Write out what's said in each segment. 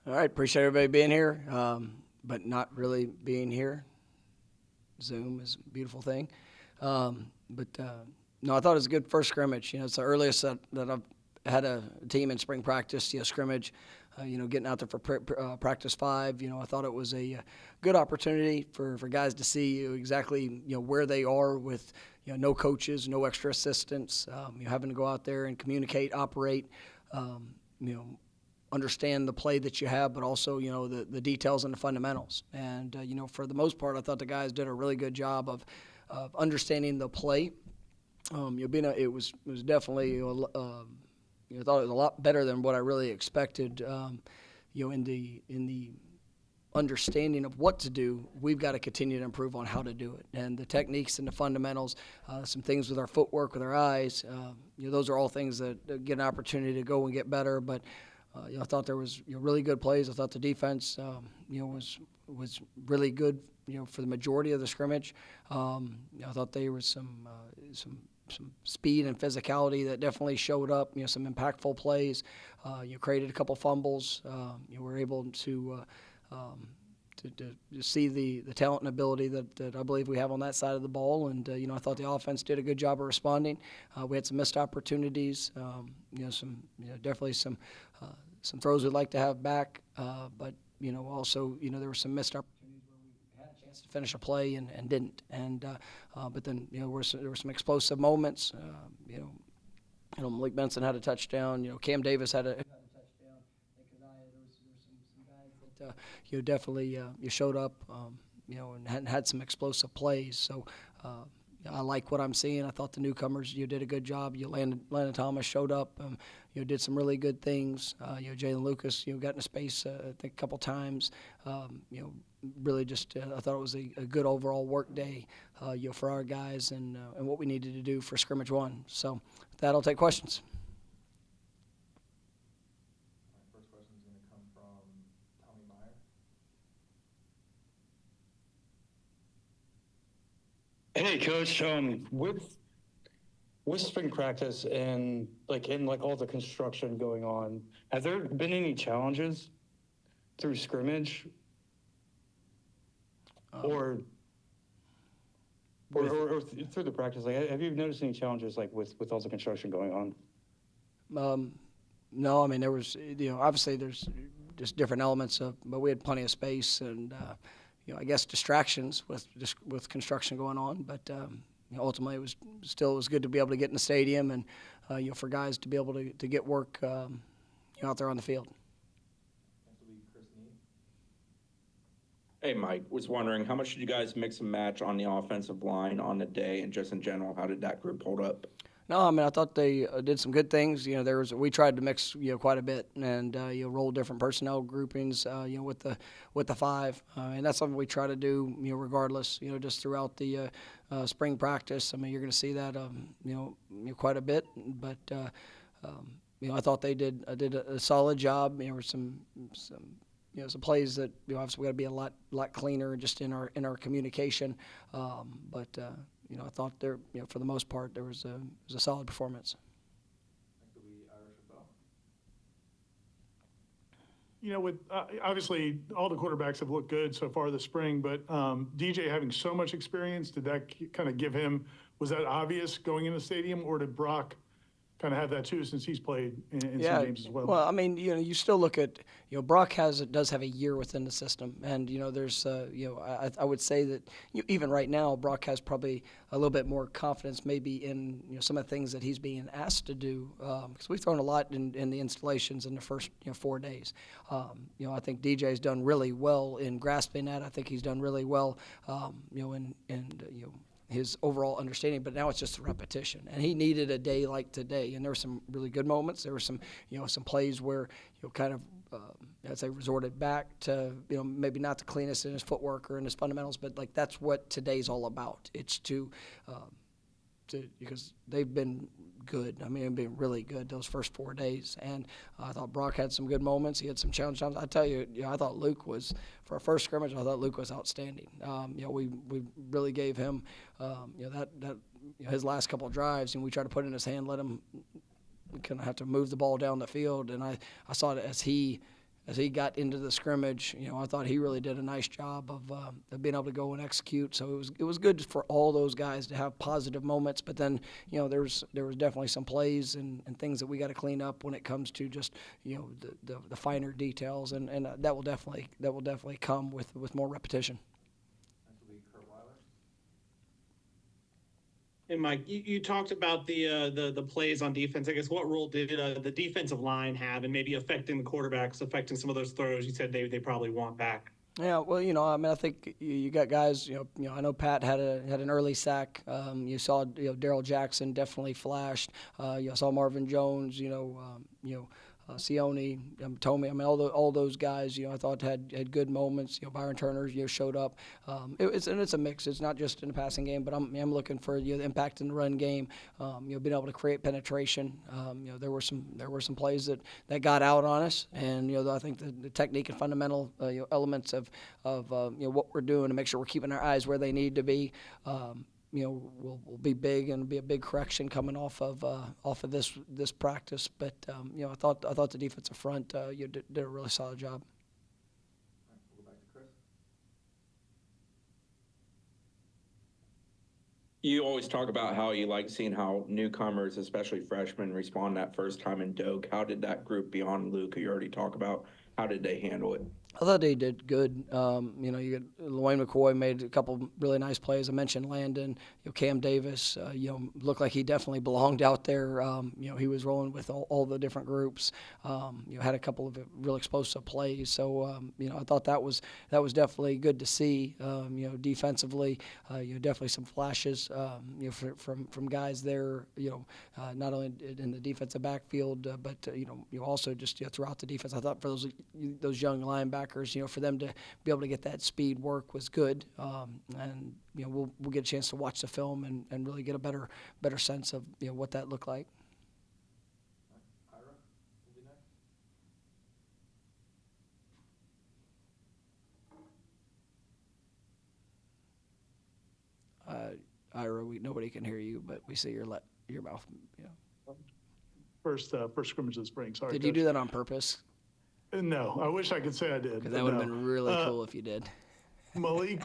All right, appreciate everybody being here, but not really being here. Zoom is a beautiful thing. No, I thought it was a good first scrimmage. It's the earliest that I've had a team in spring practice, scrimmage, getting out there for practice 5. I thought it was a good opportunity for guys to see exactly, where they are with, no coaches, no extra assistants, having to go out there and communicate, operate, understand the play that you have, but also, the details and the fundamentals. And, for the most part, I thought the guys did a really good job of understanding the play. It was definitely, I thought it was a lot better than what I really expected, in the understanding of what to do. We've got to continue to improve on how to do it. And the techniques and the fundamentals, some things with our footwork, with our eyes, those are all things that get an opportunity to go and get better. But I thought there was really good plays. I thought the defense, was really good, for the majority of the scrimmage. I thought there was some speed and physicality that definitely showed up. Some impactful plays. You created a couple fumbles. You were able to see the talent and ability that I believe we have on that side of the ball. And, I thought the offense did a good job of responding. We had some missed opportunities, definitely some throws we'd like to have back. But, also, there were some missed opportunities where we had a chance to finish a play and didn't. And but then, there were some explosive moments. Malik Benson had a touchdown. Cam Davis had a touchdown. There was some guys that definitely you showed up, and had some explosive plays. So I like what I'm seeing. I thought the newcomers did a good job. Landon Thomas showed up. Did some really good things. Jalen Lucas got into space I think a couple times. Really just I thought it was a good overall work day for our guys and what we needed to do for scrimmage 1. So with that, I'll take questions. My first question is going to come from Tommy Meyer. Hey, Coach. With spring practice and in all the construction going on, have there been any challenges through scrimmage, or through the practice? Have you noticed any challenges with all the construction going on? No, I mean there was obviously there's just different elements but we had plenty of space and I guess distractions with construction going on, but ultimately it was good to be able to get in the stadium and for guys to be able to get work out there on the field. Hey, Mike, was wondering how much did you guys mix and match on the offensive line on the day, and just in general, how did that group hold up? No, I mean I thought they did some good things. We tried to mix quite a bit and roll different personnel groupings with the 5, and that's something we try to do regardless just throughout the spring practice. I mean you're going to see that quite a bit, but I thought they did a solid job. There were some plays that obviously we got to be a lot cleaner just in our communication, but. I thought there, for the most part, there was a solid performance. With obviously all the quarterbacks have looked good so far this spring, but DJ having so much experience, did that kind of give him? Was that obvious going in the stadium, or did Brock kind of have that too, since he's played in some games as well? Well, I mean, you still look at, Brock does have a year within the system, and there's, I would say that even right now, Brock has probably a little bit more confidence, maybe in some of the things that he's being asked to do, because we've thrown a lot in the installations in the first 4 days. I think DJ's done really well in grasping that. I think he's done really well, his overall understanding, but now it's just a repetition. And he needed a day like today, and there were some really good moments. There were some, some plays where kind of, I'd say, resorted back to, maybe not the cleanest in his footwork or in his fundamentals, but that's what today's all about. It's because they've been good. I mean, they've been really good those first 4 days. And I thought Brock had some good moments. He had some challenge times. I tell you, I thought Luke was, for our first scrimmage, I thought Luke was outstanding. We really gave him, his last couple of drives, and we tried to put it in his hand, let him kind of have to move the ball down the field. And I saw it as he as he got into the scrimmage, I thought he really did a nice job of being able to go and execute. So it was good for all those guys to have positive moments. But then, there was definitely some plays and things that we got to clean up when it comes to just the finer details, and that will definitely come with more repetition. Next will be Kurt Weiler. And Mike, you talked about the plays on defense. I guess what role did the defensive line have in maybe affecting the quarterbacks, affecting some of those throws you said they probably want back? Yeah, well, I think you got guys. I know Pat had an early sack. You saw, Daryl Jackson definitely flashed. You saw Marvin Jones. Sione, Tomei. I mean, all those guys. I thought had good moments. Byron Turner, showed up. It's a mix. It's not just in the passing game, but I'm looking for the impact in the run game. Being able to create penetration. There were some plays that got out on us, and I think the technique and fundamental elements of what we're doing to make sure we're keeping our eyes where they need to be. Will be big and be a big correction coming off of this practice. But I thought the defensive front did a really solid job. All right, we'll go back to Chris. You always talk about how you like seeing how newcomers, especially freshmen, respond that first time in Doak. How did that group beyond Luke, who you already talked about, how did they handle it? I thought they did good. You got Lawayne McCoy made a couple really nice plays. I mentioned Landon. Cam Davis. Looked like he definitely belonged out there. He was rolling with all the different groups. Had a couple of real explosive plays. So I thought that was definitely good to see. Defensively, definitely some flashes. From guys there. Not only in the defensive backfield, but also just throughout the defense. I thought for those young linebackers. For them to be able to get that speed work was good, and we'll get a chance to watch the film and really get a better sense of what that looked like. All right, Ira will be next. Ira, nobody can hear you, but we see your mouth. First scrimmage of the spring. Sorry. Did you do that on purpose? No, I wish I could say I did. Because that would have been really cool if you did. Malik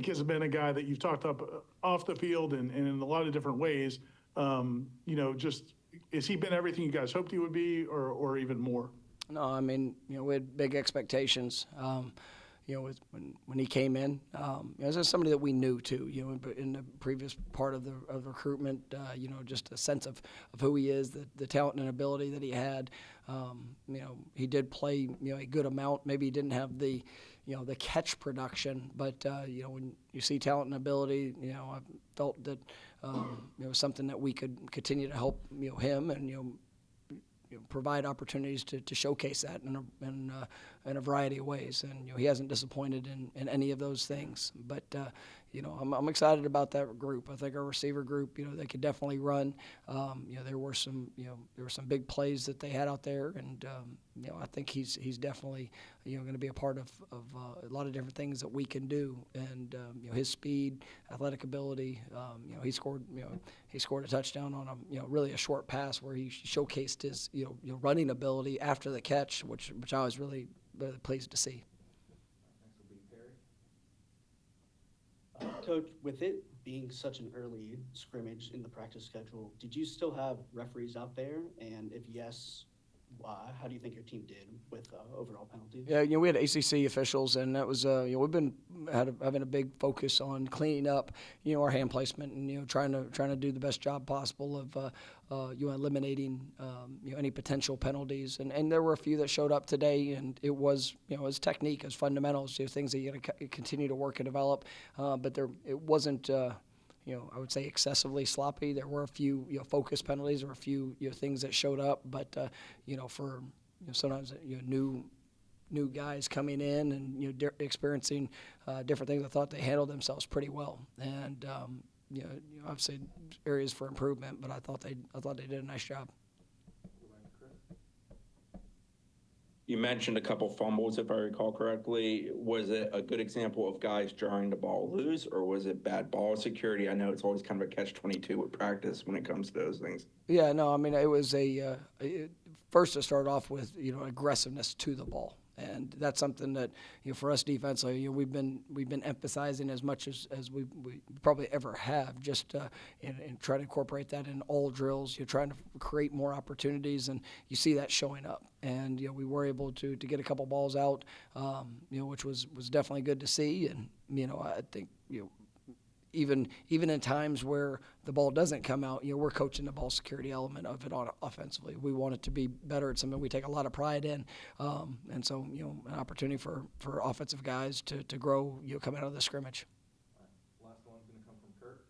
has been a guy that you've talked up off the field and in a lot of different ways. Just has he been everything you guys hoped he would be, or even more? No, I mean, we had big expectations. When he came in, this is somebody that we knew too. In the previous part of the recruitment, just a sense of who he is, the talent and ability that he had. He did play a good amount. Maybe he didn't have the catch production, but when you see talent and ability, I felt that it was something that we could continue to help him and provide opportunities to showcase that in a variety of ways, and he hasn't disappointed in any of those things. But I'm excited about that group. I think our receiver group, they could definitely run. There were some big plays that they had out there, and I think he's definitely going to be a part of a lot of different things that we can do. And his speed, athletic ability. He scored a touchdown on really a short pass where he showcased his running ability after the catch, which I was really pleased to see. Next will be Perry. Coach, with it being such an early scrimmage in the practice schedule, did you still have referees out there? And if yes, why? How do you think your team did with overall penalties? Yeah, we had ACC officials, and that was we've been having a big focus on cleaning up our hand placement and trying to do the best job possible of eliminating any potential penalties. And there were a few that showed up today, and it was technique, it was fundamentals, things that you got to continue to work and develop. But it wasn't. I would say excessively sloppy. There were a few, focus penalties, or a few, things that showed up. But, for sometimes new guys coming in and experiencing different things, I thought they handled themselves pretty well. And obviously areas for improvement, but I thought they did a nice job. Go back to Chris. You mentioned a couple fumbles, if I recall correctly. Was it a good example of guys trying to ball loose, or was it bad ball security? I know it's always kind of a catch-22 with practice when it comes to those things. Yeah, no, I mean, it was first to start off with, aggressiveness to the ball. And that's something that, for us defensively, we've been emphasizing as much as we probably ever have, just and try to incorporate that in all drills. You're trying to create more opportunities, and you see that showing up. And we were able to get a couple balls out, which was definitely good to see. And I think even in times where the ball doesn't come out, we're coaching the ball security element of it offensively. We want it to be better. It's something we take a lot of pride in, and so an opportunity for offensive guys to grow, coming out of the scrimmage. Last one's going to come from Kurt.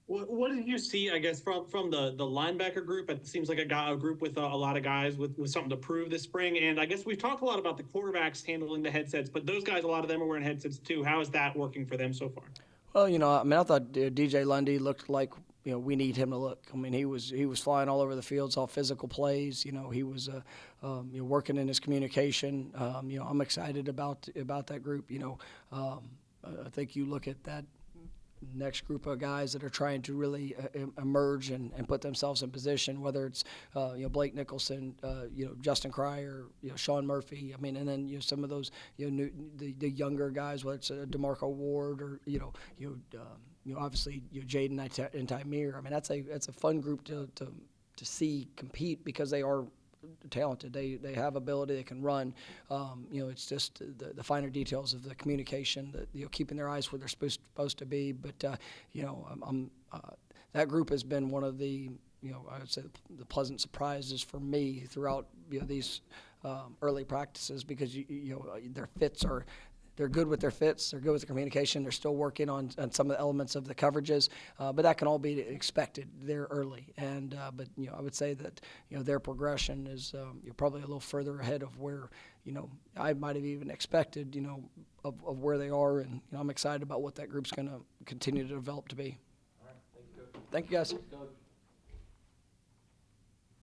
What did you see, I guess, from the linebacker group? It seems like a group with a lot of guys with something to prove this spring. And I guess we've talked a lot about the quarterbacks handling the headsets, but those guys, a lot of them are wearing headsets too. How is that working for them so far? Well, I thought DJ Lundy looked like we need him to look. I mean, he was flying all over the field, saw physical plays. He was working in his communication. I'm excited about that group. I think you look at that next group of guys that are trying to really emerge and put themselves in position, whether it's Blake Nicholson, Justin Cryer, Sean Murphy. I mean, and then some of those the younger guys, whether it's DeMarco Ward or obviously Jaden and Tymir. I mean, that's a fun group to see compete because they are talented. They have ability. They can run. It's just the finer details of the communication, that keeping their eyes where they're supposed to be. But that group has been one of the I would say the pleasant surprises for me throughout these early practices, because their fits are. They're good with their fits. They're good with the communication. They're still working on some of the elements of the coverages, but that can all be expected there early. And but I would say that their progression is probably a little further ahead of where I might have even expected of where they are. And I'm excited about what that group's going to continue to develop to be. All right, thank you, Coach. Thank you, guys. Coach.